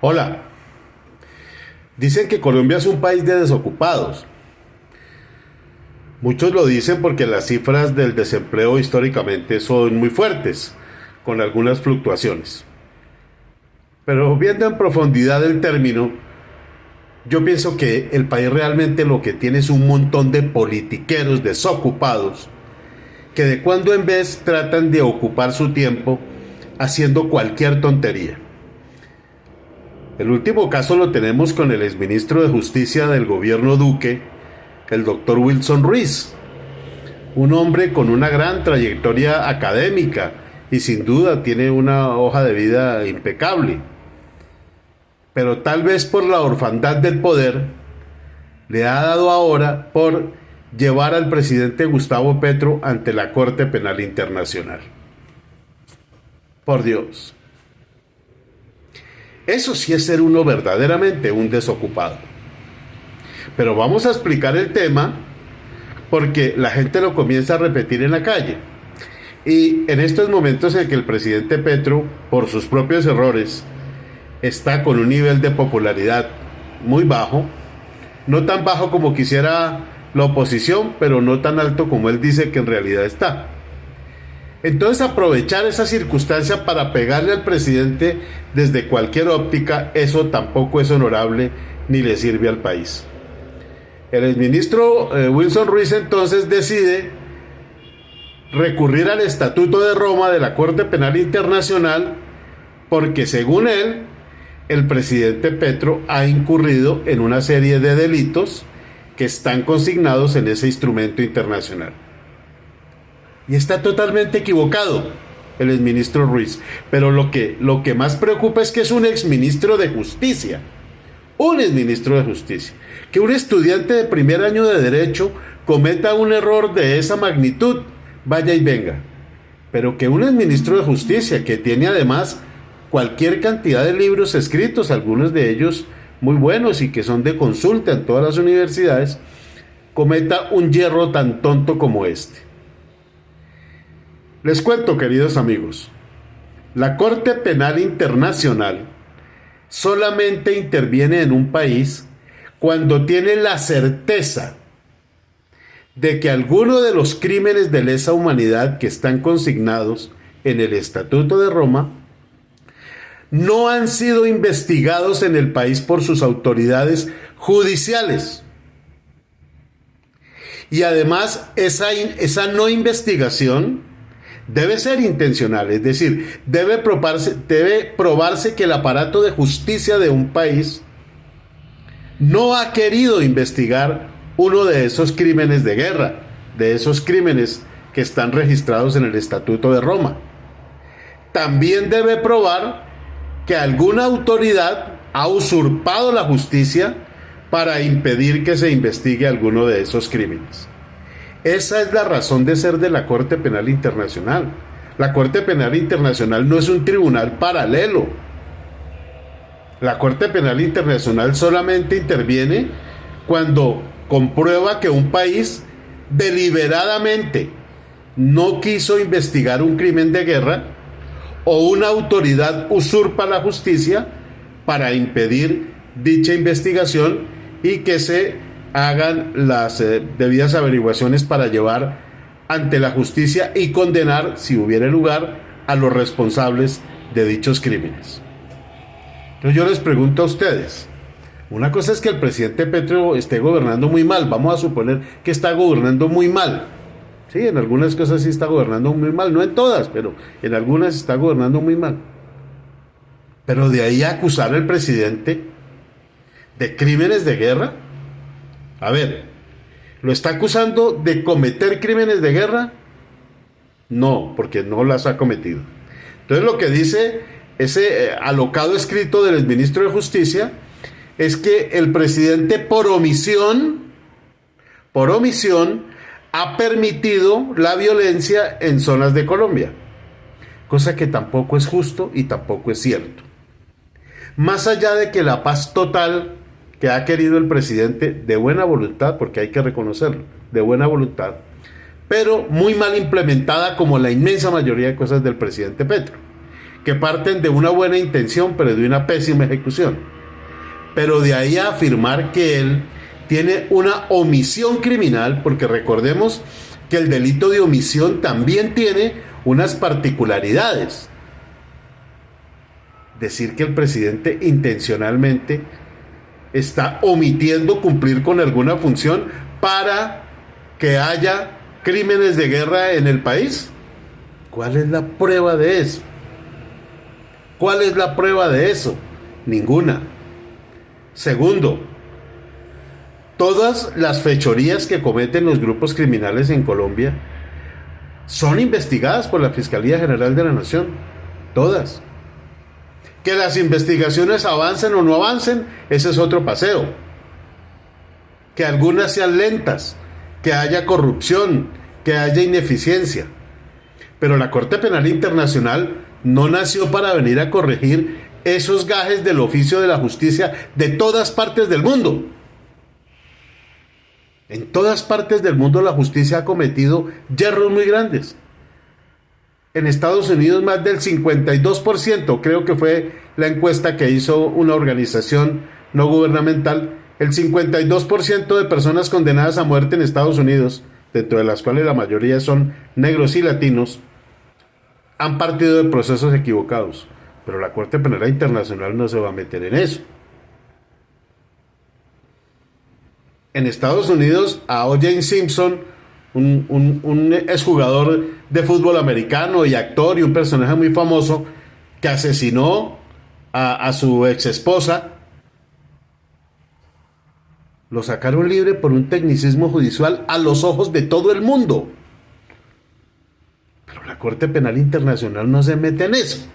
Hola, dicen que Colombia es un país de desocupados. Muchos lo dicen porque las cifras del desempleo históricamente son muy fuertes, con algunas fluctuaciones. Pero viendo en profundidad el término, yo pienso que el país realmente lo que tiene es un montón de politiqueros desocupados que de cuando en vez tratan de ocupar su tiempo haciendo cualquier tontería. El último caso lo tenemos con el exministro de Justicia del gobierno Duque, el doctor Wilson Ruiz, un hombre con una gran trayectoria académica y sin duda tiene una hoja de vida impecable. Pero tal vez por la orfandad del poder, le ha dado ahora por llevar al presidente Gustavo Petro ante la Corte Penal Internacional. Por Dios. Eso sí es ser uno verdaderamente un desocupado. Pero vamos a explicar el tema porque la gente lo comienza a repetir en la calle. Y en estos momentos en que el presidente Petro, por sus propios errores, está con un nivel de popularidad muy bajo, no tan bajo como quisiera la oposición, pero no tan alto como él dice que en realidad está. Entonces aprovechar esa circunstancia para pegarle al presidente desde cualquier óptica, eso tampoco es honorable ni le sirve al país. El exministro Wilson Ruiz entonces decide recurrir al Estatuto de Roma de la Corte Penal Internacional porque según él, el presidente Petro ha incurrido en una serie de delitos que están consignados en ese instrumento internacional. Y está totalmente equivocado el exministro Ruiz. Pero lo que más preocupa es que es un exministro de Justicia. Un exministro de Justicia. Que un estudiante de primer año de Derecho cometa un error de esa magnitud, vaya y venga. Pero que un exministro de Justicia, que tiene además cualquier cantidad de libros escritos, algunos de ellos muy buenos y que son de consulta en todas las universidades, cometa un yerro tan tonto como este. Les cuento, queridos amigos, la Corte Penal Internacional solamente interviene en un país cuando tiene la certeza de que alguno de los crímenes de lesa humanidad que están consignados en el Estatuto de Roma no han sido investigados en el país por sus autoridades judiciales. Y además esa no investigación debe ser intencional, es decir, debe probarse que el aparato de justicia de un país no ha querido investigar uno de esos crímenes de guerra, de esos crímenes que están registrados en el Estatuto de Roma. También debe probar que alguna autoridad ha usurpado la justicia para impedir que se investigue alguno de esos crímenes. Esa es la razón de ser de la Corte Penal Internacional. La Corte Penal Internacional no es un tribunal paralelo. La Corte Penal Internacional solamente interviene cuando comprueba que un país deliberadamente no quiso investigar un crimen de guerra o una autoridad usurpa la justicia para impedir dicha investigación y que se hagan las debidas averiguaciones para llevar ante la justicia y condenar, si hubiera lugar, a los responsables de dichos crímenes. Entonces yo les pregunto a ustedes, una cosa es que el presidente Petro esté gobernando muy mal, vamos a suponer que está gobernando muy mal. Sí, en algunas cosas sí está gobernando muy mal, no en todas, pero en algunas está gobernando muy mal. Pero de ahí a acusar al presidente de crímenes de guerra, a ver, ¿lo está acusando de cometer crímenes de guerra? No, porque no las ha cometido. Entonces lo que dice ese alocado escrito del exministro de Justicia es que el presidente por omisión, ha permitido la violencia en zonas de Colombia, cosa que tampoco es justo y tampoco es cierto. Más allá de que la paz total que ha querido el presidente de buena voluntad, porque hay que reconocerlo, de buena voluntad, pero muy mal implementada como la inmensa mayoría de cosas del presidente Petro, que parten de una buena intención, pero de una pésima ejecución. Pero de ahí a afirmar que él tiene una omisión criminal, porque recordemos que el delito de omisión también tiene unas particularidades. Decir que el presidente intencionalmente está omitiendo cumplir con alguna función para que haya crímenes de guerra en el país. ¿Cuál es la prueba de eso? ¿Cuál es la prueba de eso? Ninguna. Segundo, todas las fechorías que cometen los grupos criminales en Colombia son investigadas por la Fiscalía General de la Nación. Todas. Que las investigaciones avancen o no avancen, ese es otro paseo. Que algunas sean lentas, que haya corrupción, que haya ineficiencia. Pero la Corte Penal Internacional no nació para venir a corregir esos gajes del oficio de la justicia de todas partes del mundo. En todas partes del mundo la justicia ha cometido yerros muy grandes. En Estados Unidos más del 52%, creo que fue la encuesta que hizo una organización no gubernamental, el 52% de personas condenadas a muerte en Estados Unidos, dentro de las cuales la mayoría son negros y latinos, han partido de procesos equivocados. Pero la Corte Penal Internacional no se va a meter en eso. En Estados Unidos, a O.J. Simpson, un exjugador de fútbol americano y actor y un personaje muy famoso que asesinó a su ex esposa, lo sacaron libre por un tecnicismo judicial a los ojos de todo el mundo. Pero la Corte Penal Internacional no se mete en eso.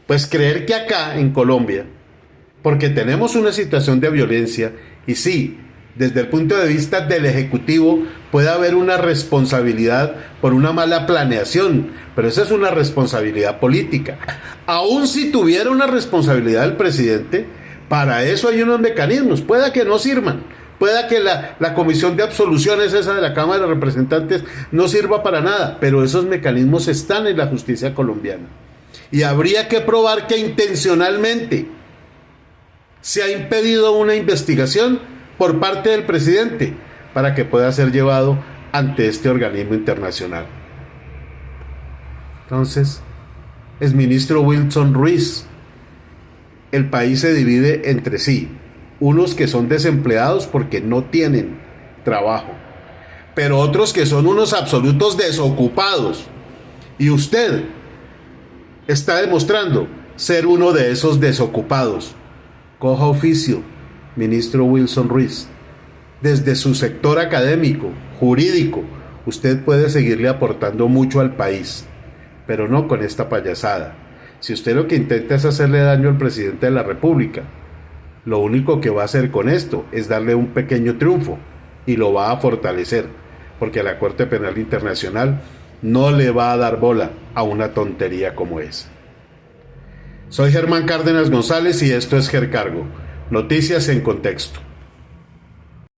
Pues creer que acá en Colombia, porque tenemos una situación de violencia, y sí, desde el punto de vista del Ejecutivo puede haber una responsabilidad por una mala planeación, pero esa es una responsabilidad política. Aún si tuviera una responsabilidad el presidente, para eso hay unos mecanismos, pueda que no sirvan, pueda que la comisión de absoluciones esa de la Cámara de Representantes no sirva para nada, pero esos mecanismos están en la justicia colombiana. Y habría que probar que intencionalmente se ha impedido una investigación por parte del presidente para que pueda ser llevado ante este organismo internacional. Entonces, el ministro Wilson Ruiz, el país se divide entre sí, unos que son desempleados porque no tienen trabajo, pero otros que son unos absolutos desocupados, y usted está demostrando ser uno de esos desocupados. Coja oficio, ministro Wilson Ruiz. Desde su sector académico, jurídico, usted puede seguirle aportando mucho al país, pero no con esta payasada. Si usted lo que intenta es hacerle daño al presidente de la República, lo único que va a hacer con esto es darle un pequeño triunfo y lo va a fortalecer, porque la Corte Penal Internacional no le va a dar bola a una tontería como esa. Soy Germán Cárdenas González y esto es GerCargo, noticias en contexto.